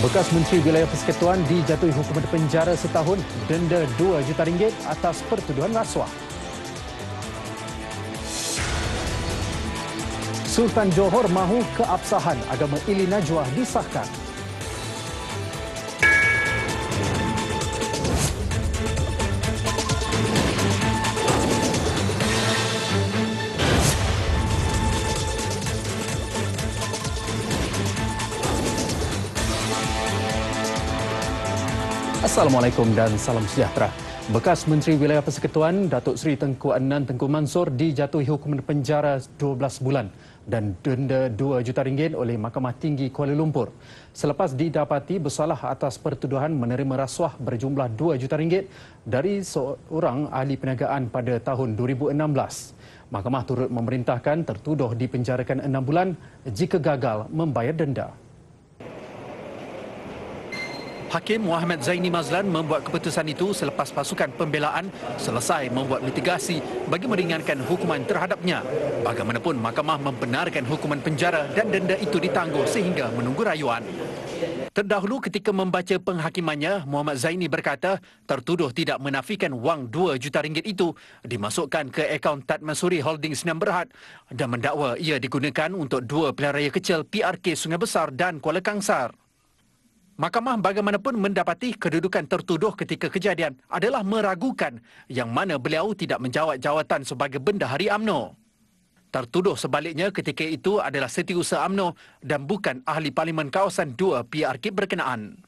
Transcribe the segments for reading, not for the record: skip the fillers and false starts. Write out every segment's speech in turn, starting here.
Bekas Menteri Wilayah Persekutuan dijatuhi hukuman penjara setahun, denda RM2 juta atas pertuduhan rasuah. Sultan Johor mahu keabsahan agama Ili Najwa disahkan. Assalamualaikum dan salam sejahtera. Bekas Menteri Wilayah Persekutuan Datuk Seri Tengku Adnan Tengku Mansor dijatuhi hukuman penjara 12 bulan dan denda RM2 juta oleh Mahkamah Tinggi Kuala Lumpur selepas didapati bersalah atas pertuduhan menerima rasuah berjumlah RM2 juta dari seorang ahli perniagaan pada tahun 2016. Mahkamah turut memerintahkan tertuduh dipenjarakan 6 bulan jika gagal membayar denda. Hakim Muhammad Zaini Mazlan membuat keputusan itu selepas pasukan pembelaan selesai membuat mitigasi bagi meringankan hukuman terhadapnya. Bagaimanapun, mahkamah membenarkan hukuman penjara dan denda itu ditangguh sehingga menunggu rayuan. Terdahulu ketika membaca penghakimannya, Muhammad Zaini berkata tertuduh tidak menafikan wang RM2 juta itu dimasukkan ke akaun Tat Mansuri Holding Sdn Bhd dan mendakwa ia digunakan untuk dua pilihan raya kecil PRK Sungai Besar dan Kuala Kangsar. Mahkamah bagaimanapun mendapati kedudukan tertuduh ketika kejadian adalah meragukan yang mana beliau tidak menjawat jawatan sebagai bendahari UMNO. Tertuduh sebaliknya ketika itu adalah setiausaha UMNO dan bukan ahli Parlimen Kawasan 2 PRK berkenaan.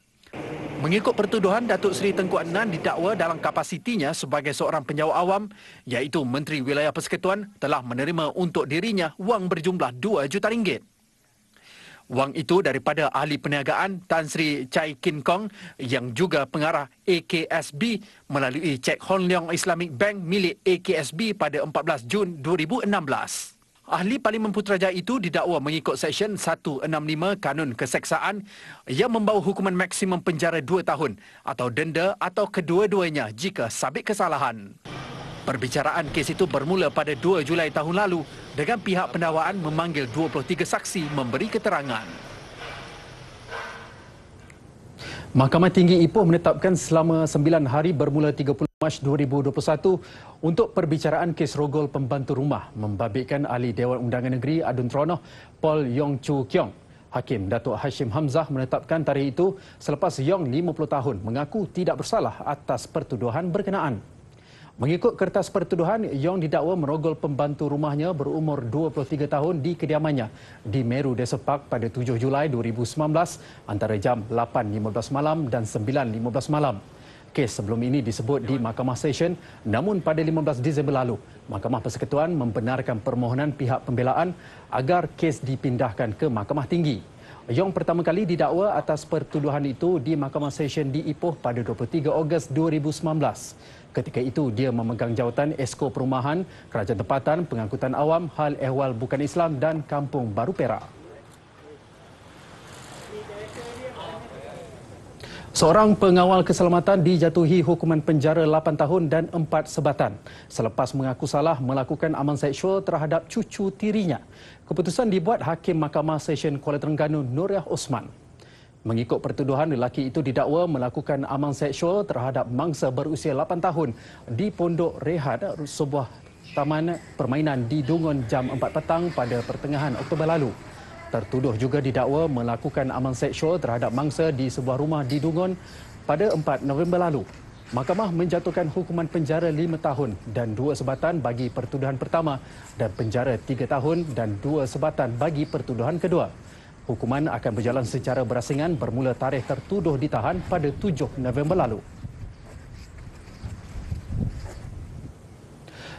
Mengikut pertuduhan, Datuk Seri Tengku Adnan didakwa dalam kapasitinya sebagai seorang penjawat awam iaitu Menteri Wilayah Persekutuan telah menerima untuk dirinya wang berjumlah RM2 juta. Wang itu daripada ahli perniagaan Tan Sri Chai Kin Kong yang juga pengarah AKSB melalui cek Hon Leong Islamic Bank milik AKSB pada 14 Jun 2016. Ahli Parlimen Putrajaya itu didakwa mengikut Seksyen 165 Kanun Keseksaan yang membawa hukuman maksimum penjara 2 tahun atau denda atau kedua-duanya jika sabit kesalahan. Perbicaraan kes itu bermula pada 2 Julai tahun lalu dengan pihak pendakwaan memanggil 23 saksi memberi keterangan. Mahkamah Tinggi Ipoh menetapkan selama 9 hari bermula 30 Mac 2021 untuk perbicaraan kes rogol pembantu rumah membabitkan ahli Dewan Undangan Negeri Adun Teronoh Paul Yong Chu Kiong. Hakim Datuk Hashim Hamzah menetapkan tarikh itu selepas Yong 50 tahun mengaku tidak bersalah atas pertuduhan berkenaan. Mengikut kertas pertuduhan, Yong didakwa merogol pembantu rumahnya berumur 23 tahun di kediamannya di Meru Desa Park pada 7 Julai 2019 antara jam 8.15 malam dan 9.15 malam. Kes sebelum ini disebut di Mahkamah Session, namun pada 15 Disember lalu, Mahkamah Persekutuan membenarkan permohonan pihak pembelaan agar kes dipindahkan ke Mahkamah Tinggi. Yong pertama kali didakwa atas pertuduhan itu di Mahkamah Session di Ipoh pada 23 Ogos 2019. Ketika itu, dia memegang jawatan Esko Perumahan, Kerajaan Tempatan, Pengangkutan Awam, Hal Ehwal Bukan Islam dan Kampung Baru Perak. Seorang pengawal keselamatan dijatuhi hukuman penjara 8 tahun dan 4 sebatan selepas mengaku salah melakukan amal seksual terhadap cucu tirinya. Keputusan dibuat Hakim Mahkamah Session Kuala Terengganu Nuriah Osman. Mengikut pertuduhan, lelaki itu didakwa melakukan amal seksual terhadap mangsa berusia 8 tahun di Pondok Rehat, sebuah taman permainan di Dungun jam 4 petang pada pertengahan Oktober lalu. Tertuduh juga didakwa melakukan amal seksual terhadap mangsa di sebuah rumah di Dungun pada 4 November lalu. Mahkamah menjatuhkan hukuman penjara 5 tahun dan 2 sebatan bagi pertuduhan pertama dan penjara 3 tahun dan 2 sebatan bagi pertuduhan kedua. Hukuman akan berjalan secara berasingan bermula tarikh tertuduh ditahan pada 7 November lalu.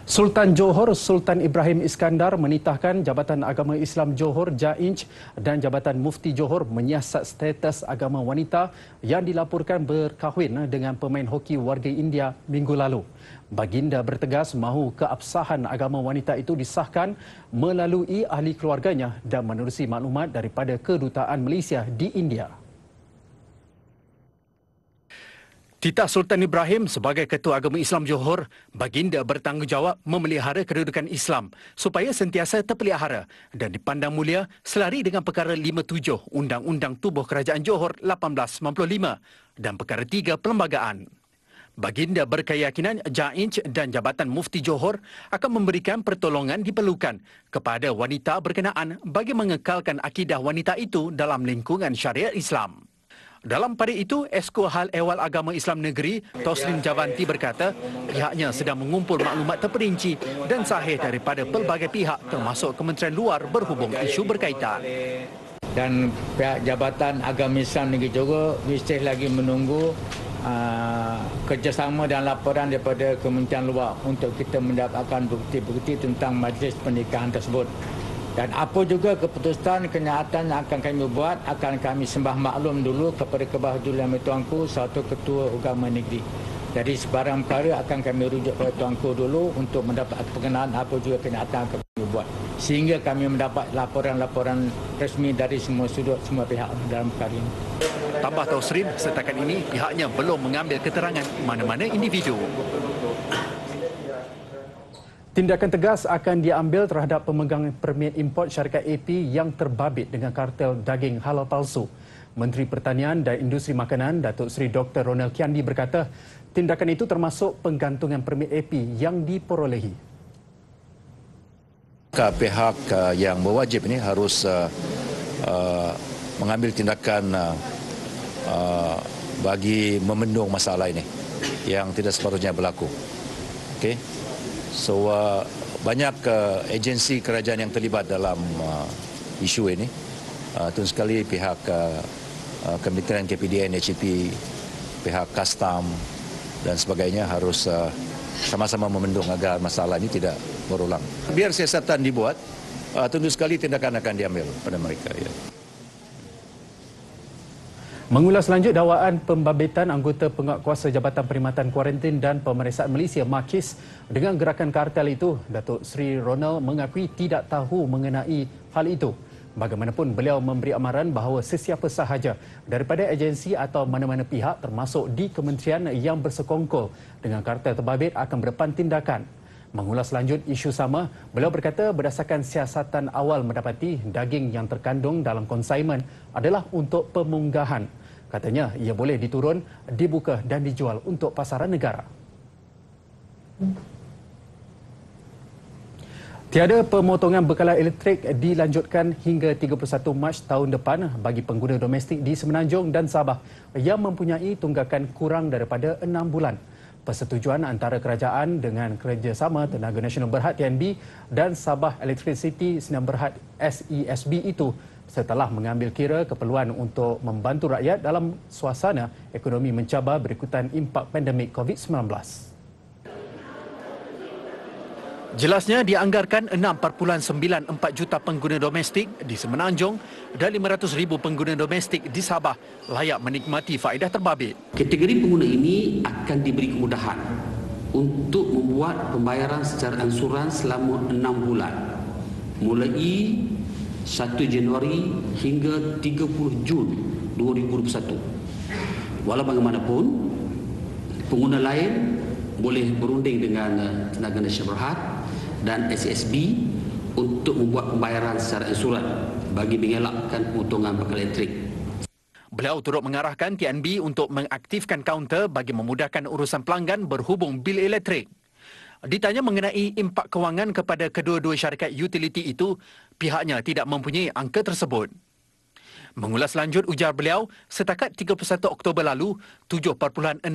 Sultan Johor Sultan Ibrahim Iskandar menitahkan Jabatan Agama Islam Johor JAINJ dan Jabatan Mufti Johor menyiasat status agama wanita yang dilaporkan berkahwin dengan pemain hoki warga India minggu lalu. Baginda bertegas mahu keabsahan agama wanita itu disahkan melalui ahli keluarganya dan menerusi maklumat daripada Kedutaan Malaysia di India. Titah Sultan Ibrahim sebagai Ketua Agama Islam Johor, baginda bertanggungjawab memelihara kedudukan Islam supaya sentiasa terpelihara dan dipandang mulia selari dengan perkara 57 Undang-Undang Tubuh Kerajaan Johor 1895 dan perkara 3 Perlembagaan. Baginda berkeyakinan Jainj dan Jabatan Mufti Johor akan memberikan pertolongan diperlukan kepada wanita berkenaan bagi mengekalkan akidah wanita itu dalam lingkungan syariat Islam. Dalam pada itu, Esko Hal Ehwal Agama Islam Negeri, Tosrin Javanti berkata, pihaknya sedang mengumpul maklumat terperinci dan sahih daripada pelbagai pihak termasuk Kementerian Luar berhubung isu berkaitan. Dan pihak Jabatan Agama Islam Negeri juga masih lagi menunggu kerjasama dan laporan daripada Kementerian Luar untuk kita mendapatkan bukti-bukti tentang majlis pernikahan tersebut. Dan apa juga keputusan kenyataan yang akan kami buat, akan kami sembah maklum dulu kepada kebahagiaan Tuanku satu Ketua Agama Negeri. Jadi sebarang perkara akan kami rujuk kepada Tuanku dulu untuk mendapat pengenalan apa juga kenyataan yang kami buat. Sehingga kami mendapat laporan-laporan resmi dari semua sudut, semua pihak dalam perkara ini. Tambah Tosrin, setakat ini pihaknya belum mengambil keterangan mana-mana individu. Tindakan tegas akan diambil terhadap pemegang permit import syarikat AP yang terbabit dengan kartel daging halal palsu. Menteri Pertanian dan Industri Makanan, Datuk Seri Dr. Ronald Kiandi berkata, tindakan itu termasuk penggantungan permit AP yang diperolehi. Pihak yang berwajib ini harus mengambil tindakan bagi membendung masalah ini yang tidak sepatutnya berlaku. Okey. So banyak agensi kerajaan yang terlibat dalam isu ini. Tentu sekali pihak Kementerian KPDN, HEP, pihak Kastam dan sebagainya harus sama-sama membendung agar masalah ini tidak berulang. Biar siasatan dibuat, tentu sekali tindakan akan diambil pada mereka. Ya. Mengulas lanjut dakwaan pembabitan anggota penguatkuasa Jabatan Perkhidmatan Kuarantin dan Pemeriksaan Malaysia MAKIS dengan gerakan kartel itu, Datuk Seri Ronald mengakui tidak tahu mengenai hal itu. Bagaimanapun beliau memberi amaran bahawa sesiapa sahaja daripada agensi atau mana-mana pihak termasuk di kementerian yang bersekongkol dengan kartel terbabit akan berdepan tindakan. Mengulas lanjut isu sama, beliau berkata berdasarkan siasatan awal mendapati daging yang terkandung dalam konsignmen adalah untuk pemunggahan. Katanya ia boleh diturun, dibuka dan dijual untuk pasaran negara. Tiada pemotongan bekalan elektrik dilanjutkan hingga 31 Mac tahun depan bagi pengguna domestik di Semenanjung dan Sabah yang mempunyai tunggakan kurang daripada 6 bulan. Persetujuan antara kerajaan dengan Kerjasama Tenaga Nasional Berhad TNB dan Sabah Electricity Sdn Bhd SESB itu setelah mengambil kira keperluan untuk membantu rakyat dalam suasana ekonomi mencabar berikutan impak pandemik COVID-19. Jelasnya dianggarkan 6.94 juta pengguna domestik di Semenanjung dan 500,000 pengguna domestik di Sabah layak menikmati faedah terbabit. Kategori pengguna ini akan diberi kemudahan untuk membuat pembayaran secara ansuran selama 6 bulan mulai 1 Januari hingga 30 Jun 2021. Walau bagaimanapun, pengguna lain boleh berunding dengan Tenaga Nasional Berhad dan SESB untuk membuat pembayaran secara ansuran bagi mengelakkan pemotongan bekalan elektrik. Beliau turut mengarahkan TNB untuk mengaktifkan kaunter bagi memudahkan urusan pelanggan berhubung bil elektrik. Ditanya mengenai impak kewangan kepada kedua-dua syarikat utiliti itu, pihaknya tidak mempunyai angka tersebut. Mengulas lanjut ujar beliau, setakat 31 Oktober lalu, 7.66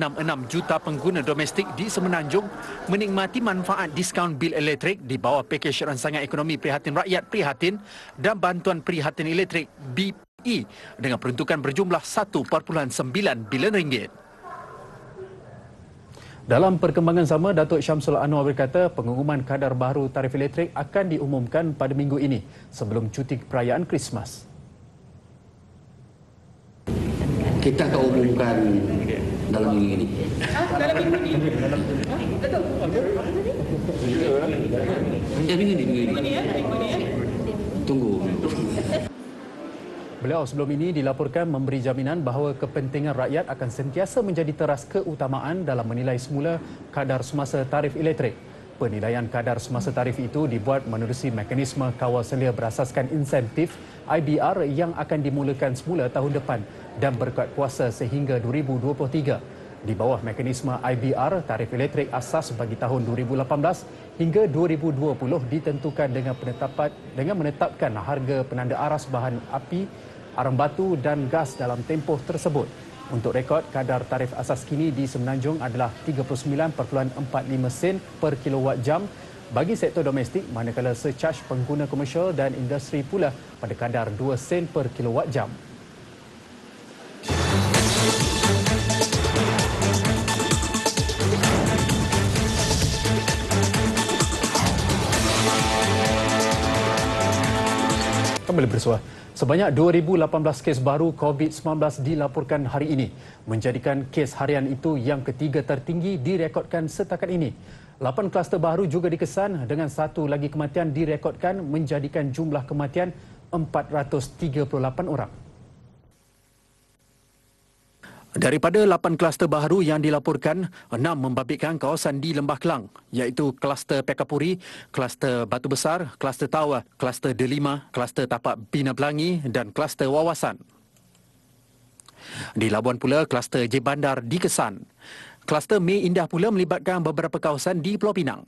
juta pengguna domestik di Semenanjung menikmati manfaat diskaun bil elektrik di bawah pakej rancangan ekonomi Prihatin Rakyat Prihatin dan bantuan Prihatin Elektrik BPE dengan peruntukan berjumlah 1.9 bilion ringgit. Dalam perkembangan sama, Datuk Syamsul Anwar berkata pengumuman kadar baru tarif elektrik akan diumumkan pada minggu ini sebelum cuti perayaan Krismas. Kita akan umumkan dalam minggu ini. Dalam minggu ini? Betul? Minggu ini. Minggu ini ya? Tunggu. Beliau sebelum ini dilaporkan memberi jaminan bahawa kepentingan rakyat akan sentiasa menjadi teras keutamaan dalam menilai semula kadar semasa tarif elektrik. Penilaian kadar semasa tarif itu dibuat menerusi mekanisme kawal selia berasaskan insentif IBR yang akan dimulakan semula tahun depan dan berkuat kuasa sehingga 2023. Di bawah mekanisme IBR, tarif elektrik asas bagi tahun 2018 hingga 2020 ditentukan dengan menetapkan harga penanda aras bahan api, arang batu dan gas dalam tempoh tersebut. Untuk rekod, kadar tarif asas kini di Semenanjung adalah 39.45 sen per kilowatt jam bagi sektor domestik, manakala surcharge pengguna komersial dan industri pula pada kadar 2 sen per kilowatt jam. Kembali bersua. Sebanyak 2,018 kes baru COVID-19 dilaporkan hari ini, menjadikan kes harian itu yang ketiga tertinggi direkodkan setakat ini. 8 kluster baru juga dikesan dengan satu lagi kematian direkodkan menjadikan jumlah kematian 438 orang. Daripada 8 kluster baru yang dilaporkan, 6 membabitkan kawasan di Lembah Kelang, iaitu kluster Pekapuri, kluster Batu Besar, kluster Tawa, kluster Delima, kluster Tapak Bina Pelangi dan kluster Wawasan. Di Labuan pula, kluster J Bandar dikesan. Kluster Mei Indah pula melibatkan beberapa kawasan di Pulau Pinang.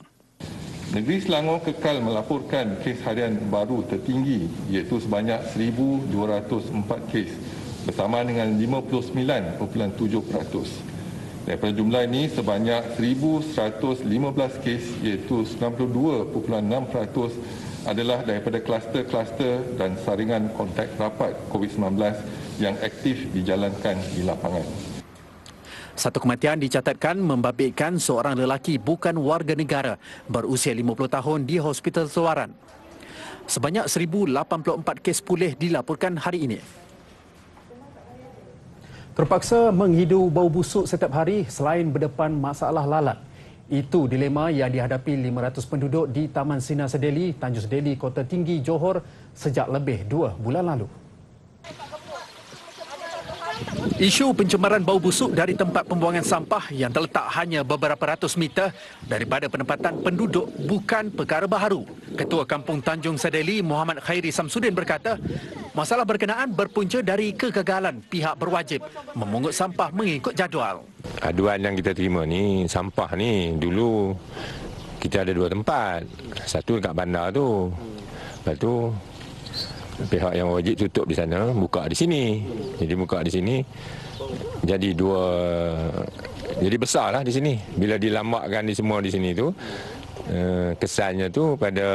Negeri Selangor kekal melaporkan kes harian baru tertinggi, iaitu sebanyak 1,204 kes, bersama dengan 59.7%. Daripada jumlah ini, sebanyak 1,115 kes iaitu 92.6% adalah daripada kluster-kluster dan saringan kontak rapat COVID-19 yang aktif dijalankan di lapangan. Satu kematian dicatatkan membabitkan seorang lelaki bukan warga negara berusia 50 tahun di Hospital Sewaran. Sebanyak 1,084 kes pulih dilaporkan hari ini. Terpaksa menghidu bau busuk setiap hari selain berdepan masalah lalat. Itu dilema yang dihadapi 500 penduduk di Taman Sinar Sedeli, Tanjung Sedeli, Kota Tinggi, Johor sejak lebih 2 bulan lalu. Isu pencemaran bau busuk dari tempat pembuangan sampah yang terletak hanya beberapa ratus meter daripada penempatan penduduk bukan perkara baharu. Ketua Kampung Tanjung Sedeli, Muhammad Khairi Samsudin berkata, masalah berkenaan berpunca dari kegagalan pihak berwajib memungut sampah mengikut jadual. Aduan yang kita terima ni, sampah ni dulu kita ada 2 tempat. Satu dekat bandar tu. Lepas tu pihak yang wajib tutup di sana, buka di sini. Jadi buka di sini, jadi jadi besarlah di sini. Bila dilambakkan di semua di sini tu, kesannya tu pada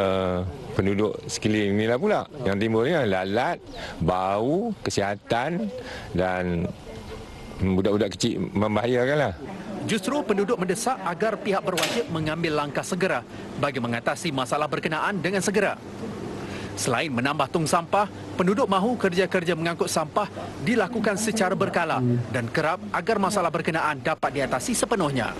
penduduk sekeliling ni lah pula. Yang timbul ni lalat, bau, kesihatan dan budak-budak kecil membahayakan lah. Justru penduduk mendesak agar pihak berwajib mengambil langkah segera bagi mengatasi masalah berkenaan dengan segera. Selain menambah tong sampah, penduduk mahu kerja-kerja mengangkut sampah dilakukan secara berkala dan kerap agar masalah berkenaan dapat diatasi sepenuhnya.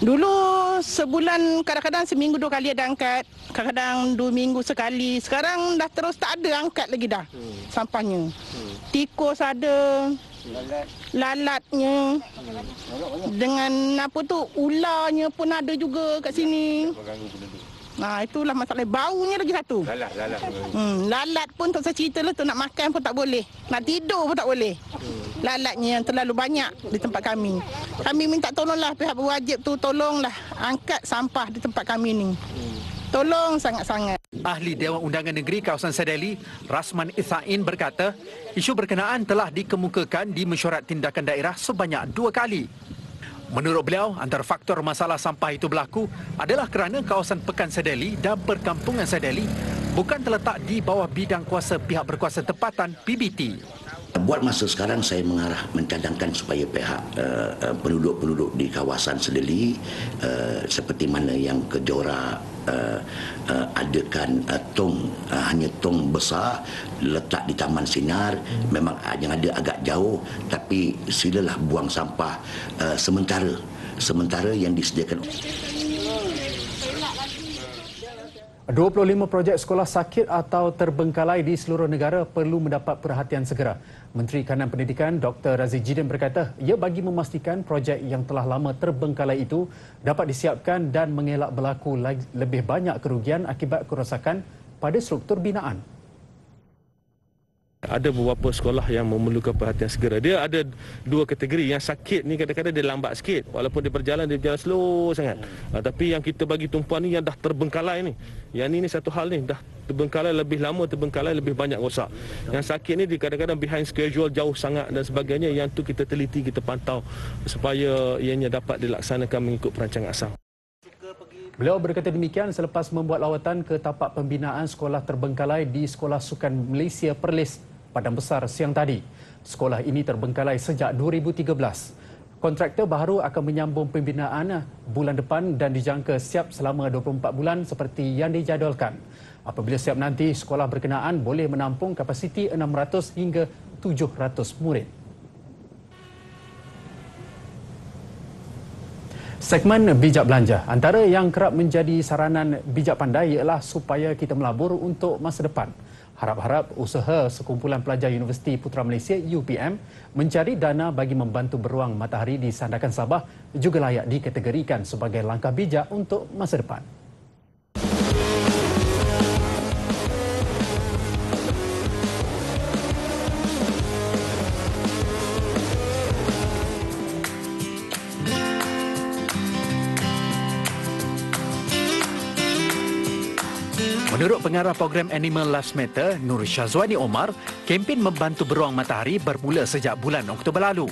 Dulu sebulan kadang-kadang seminggu 2 kali ada angkat, kadang-kadang 2 minggu sekali. Sekarang dah terus tak ada angkat lagi dah sampahnya. Tikus ada, lalatnya, dengan apa tu ularnya pun ada juga kat sini. Nah, itulah masalah. Baunya lagi satu. Lalat pun tak saya cerita lah tu, nak makan pun tak boleh. Nak tidur pun tak boleh. Lalatnya yang terlalu banyak di tempat kami. Kami minta tolonglah pihak berwajib tu, tolonglah angkat sampah di tempat kami ni. Tolong sangat-sangat. Ahli Dewan Undangan Negeri kawasan Sedeli, Rasman Ithain berkata, isu berkenaan telah dikemukakan di mesyuarat tindakan daerah sebanyak 2 kali. Menurut beliau, antara faktor masalah sampah itu berlaku adalah kerana kawasan Pekan Sedeli dan Perkampungan Sedeli bukan terletak di bawah bidang kuasa pihak berkuasa tempatan PBT. Buat masa sekarang saya mengarah mencadangkan supaya pihak penduduk-penduduk di kawasan Sedeli seperti mana yang ke Johor adakan hanya tong besar letak di Taman Sinar, memang yang ada agak jauh, tapi silalah buang sampah sementara yang disediakan. 25 projek sekolah sakit atau terbengkalai di seluruh negara perlu mendapat perhatian segera. Menteri Kanan Pendidikan Dr. Razif Jidin berkata, ia bagi memastikan projek yang telah lama terbengkalai itu dapat disiapkan dan mengelak berlaku lebih banyak kerugian akibat kerosakan pada struktur binaan. Ada beberapa sekolah yang memerlukan perhatian segera. Dia ada dua kategori. Yang sakit ni kadang-kadang dia lambat sikit. Walaupun dia berjalan slow sangat. Tapi yang kita bagi tumpuan ni yang dah terbengkalai ni. Yang ni satu hal ni. Dah terbengkalai lebih lama, terbengkalai lebih banyak rosak. Yang sakit ni kadang-kadang behind schedule jauh sangat dan sebagainya. Yang tu kita teliti, kita pantau supaya ianya dapat dilaksanakan mengikut perancangan asal. Beliau berkata demikian selepas membuat lawatan ke tapak pembinaan sekolah terbengkalai di Sekolah Sukan Malaysia Perlis, Padang Besar siang tadi. Sekolah ini terbengkalai sejak 2013. Kontraktor baru akan menyambung pembinaan bulan depan dan dijangka siap selama 24 bulan seperti yang dijadualkan. Apabila siap nanti, sekolah berkenaan boleh menampung kapasiti 600 hingga 700 murid. Segmen Bijak Belanja. Antara yang kerap menjadi saranan bijak pandai ialah supaya kita melabur untuk masa depan. Harap-harap usaha sekumpulan pelajar Universiti Putra Malaysia UPM mencari dana bagi membantu beruang matahari di Sandakan Sabah juga layak dikategorikan sebagai langkah bijak untuk masa depan. Menurut pengarah program Animal Lives Matter, Nur Syazwani Omar, kempen membantu beruang matahari bermula sejak bulan Oktober lalu.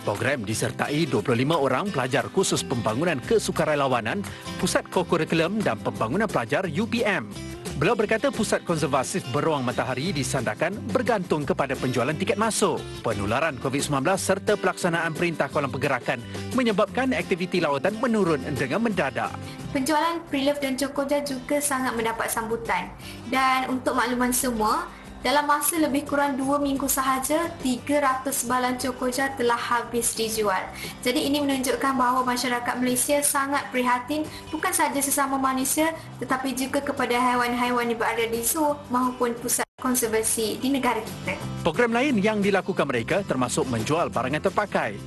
Program disertai 25 orang pelajar khusus pembangunan kesukarelawanan, Pusat Kokurikulum dan Pembangunan Pelajar UPM. Beliau berkata pusat konservasi beruang matahari di Sandakan bergantung kepada penjualan tiket masuk. Penularan COVID-19 serta pelaksanaan perintah kolam pergerakan menyebabkan aktiviti lawatan menurun dengan mendadak. Penjualan pre-love dan cokoja juga sangat mendapat sambutan. Dan untuk makluman semua, dalam masa lebih kurang 2 minggu sahaja, 300 balan cokoja telah habis dijual. Jadi ini menunjukkan bahawa masyarakat Malaysia sangat prihatin bukan sahaja sesama manusia tetapi juga kepada haiwan-haiwan yang berada di zoo maupun pusat konservasi di negara kita. Program lain yang dilakukan mereka termasuk menjual barangan terpakai.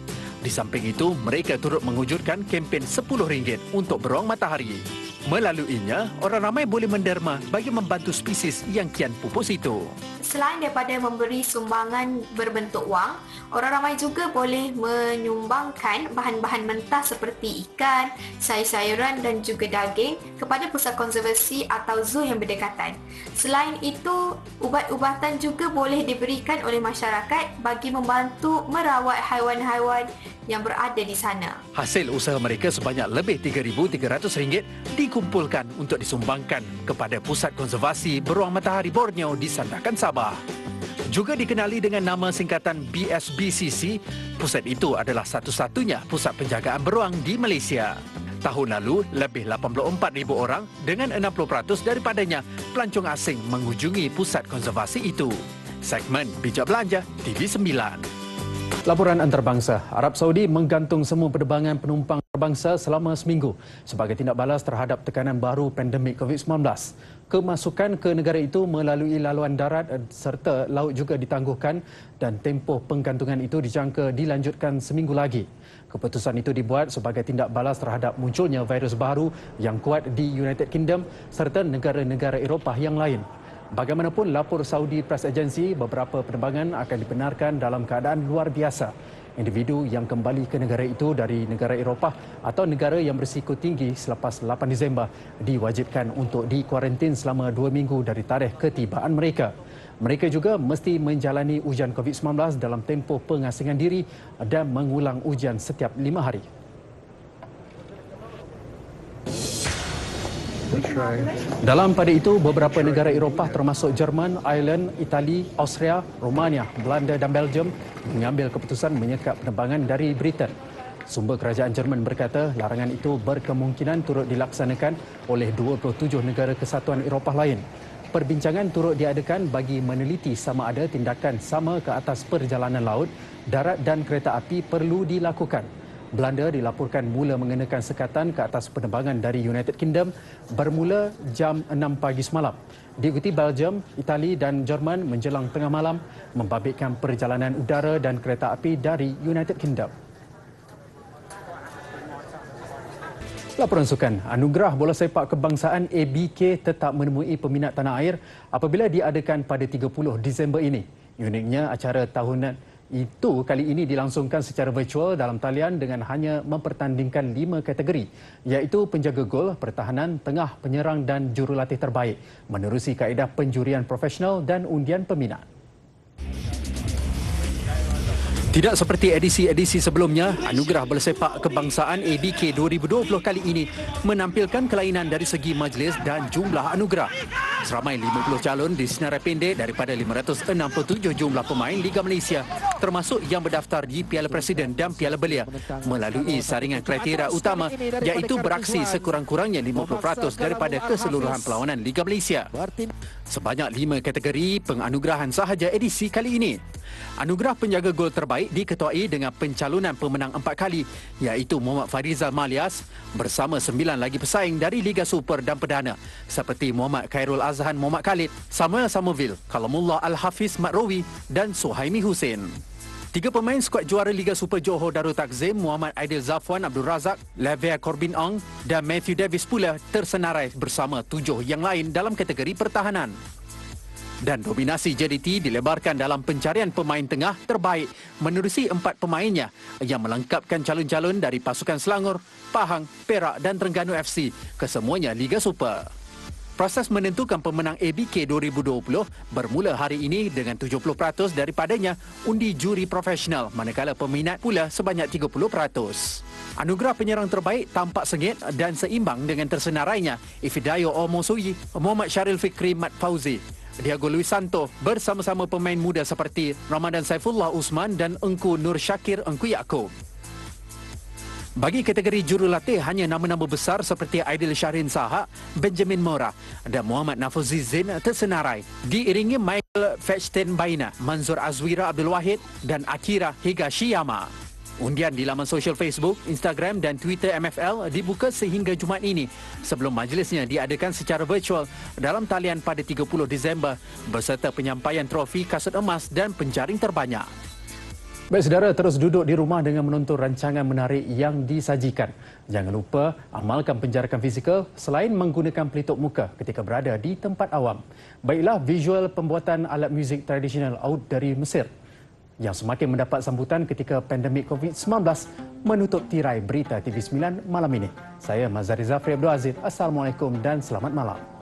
Di samping itu, mereka turut mewujudkan kempen RM10 untuk beruang matahari. Melaluinya, orang ramai boleh menderma bagi membantu spesies yang kian pupus itu. Selain daripada memberi sumbangan berbentuk wang, orang ramai juga boleh menyumbangkan bahan-bahan mentah seperti ikan, sayur-sayuran dan juga daging kepada pusat konservasi atau zoo yang berdekatan. Selain itu, ubat-ubatan juga boleh diberikan oleh masyarakat bagi membantu merawat haiwan-haiwan yang berada di sana. Hasil usaha mereka sebanyak lebih RM3,300 dikumpulkan untuk disumbangkan kepada Pusat Konservasi Beruang Matahari Borneo di Sandakan Sabah. Juga dikenali dengan nama singkatan BSBCC, pusat itu adalah satu-satunya pusat penjagaan beruang di Malaysia. Tahun lalu, lebih 84,000 orang dengan 60% daripadanya pelancong asing mengunjungi pusat konservasi itu. Segmen Bijak Belanja TV9. Laporan antarabangsa, Arab Saudi menggantung semua penerbangan penumpang antarabangsa selama seminggu sebagai tindak balas terhadap tekanan baru pandemik COVID-19. Kemasukan ke negara itu melalui laluan darat serta laut juga ditangguhkan dan tempoh penggantungan itu dijangka dilanjutkan seminggu lagi. Keputusan itu dibuat sebagai tindak balas terhadap munculnya virus baru yang kuat di United Kingdom serta negara-negara Eropah yang lain. Bagaimanapun, lapor Saudi Press Agency, beberapa penerbangan akan dibenarkan dalam keadaan luar biasa. Individu yang kembali ke negara itu dari negara Eropah atau negara yang berisiko tinggi selepas 8 Disember diwajibkan untuk dikuarantin selama 2 minggu dari tarikh ketibaan mereka. Mereka juga mesti menjalani ujian COVID-19 dalam tempoh pengasingan diri dan mengulang ujian setiap 5 hari. Dalam pada itu, beberapa negara Eropah termasuk Jerman, Ireland, Itali, Austria, Romania, Belanda dan Belgium mengambil keputusan menyekat penerbangan dari Britain. Sumber kerajaan Jerman berkata larangan itu berkemungkinan turut dilaksanakan oleh 27 negara kesatuan Eropah lain. Perbincangan turut diadakan bagi meneliti sama ada tindakan sama ke atas perjalanan laut, darat dan kereta api perlu dilakukan. Belanda dilaporkan mula mengenakan sekatan ke atas penerbangan dari United Kingdom bermula jam 6 pagi semalam. Diikuti Belgium, Itali dan Jerman menjelang tengah malam membabitkan perjalanan udara dan kereta api dari United Kingdom. Laporan sukan, anugerah bola sepak kebangsaan ABK tetap menemui peminat tanah air apabila diadakan pada 30 Disember ini. Uniknya, acara tahunan itu kali ini dilangsungkan secara virtual dalam talian dengan hanya mempertandingkan 5 kategori, iaitu penjaga gol, pertahanan, tengah, penyerang dan jurulatih terbaik menerusi kaedah penjurian profesional dan undian peminat. Tidak seperti edisi-edisi sebelumnya, anugerah bola sepak kebangsaan ABK 2020 kali ini menampilkan kelainan dari segi majlis dan jumlah anugerah. Seramai 50 calon disinarai pendek daripada 567 jumlah pemain Liga Malaysia, termasuk yang berdaftar di Piala Presiden dan Piala Belia melalui saringan kriteria utama, iaitu beraksi sekurang-kurangnya 50% daripada keseluruhan perlawanan Liga Malaysia. Sebanyak 5 kategori penganugerahan sahaja edisi kali ini. Anugerah penjaga gol terbaik diketuai dengan pencalonan pemenang 4 kali, iaitu Muhammad Farizal Malias bersama 9 lagi pesaing dari Liga Super dan Perdana seperti Muhammad Khairul Azhan Muhammad Khalid, Samuel Samovil, Kalamullah Al-Hafiz Matrowi dan Suhaimi Hussein. 3 pemain skuad juara Liga Super Johor Darul Takzim, Muhammad Aidil Zafwan Abdul Razak, Lavia Corbin Ong dan Matthew Davis pula tersenarai bersama 7 yang lain dalam kategori pertahanan. Dan dominasi JDT dilebarkan dalam pencarian pemain tengah terbaik menerusi 4 pemainnya yang melengkapkan calon-calon dari pasukan Selangor, Pahang, Perak dan Terengganu FC kesemuanya Liga Super. Proses menentukan pemenang ABK 2020 bermula hari ini dengan 70% daripadanya undi juri profesional, manakala peminat pula sebanyak 30%. Anugerah penyerang terbaik tampak sengit dan seimbang dengan tersenarainya Ifidayo Omosuyi, Muhammad Syaril Fikri Mat Fauzi, Diego Luis Santo bersama-sama pemain muda seperti Ramadan Saifullah Usman dan Engku Nur Syakir Engku Yaakob. Bagi kategori jurulatih, hanya nama-nama besar seperti Aidil Syahrin Sahak, Benjamin Mora dan Muhammad Nafuzi Zain tersenarai, diiringi Michael Fechtenbaina, Manzur Azwira Abdul Wahid dan Akira Higashiyama. Undian di laman sosial Facebook, Instagram dan Twitter MFL dibuka sehingga Jumaat ini sebelum majlisnya diadakan secara virtual dalam talian pada 30 Disember berserta penyampaian trofi kasut emas dan penjaring terbanyak. Baik saudara, terus duduk di rumah dengan menonton rancangan menarik yang disajikan. Jangan lupa amalkan penjarakan fizikal selain menggunakan pelitup muka ketika berada di tempat awam. Baiklah visual pembuatan alat muzik tradisional Oud dari Mesir yang semakin mendapat sambutan ketika pandemik COVID-19 menutup tirai berita TV9 malam ini. Saya Mazhari Zafri Abdul Aziz. Assalamualaikum dan selamat malam.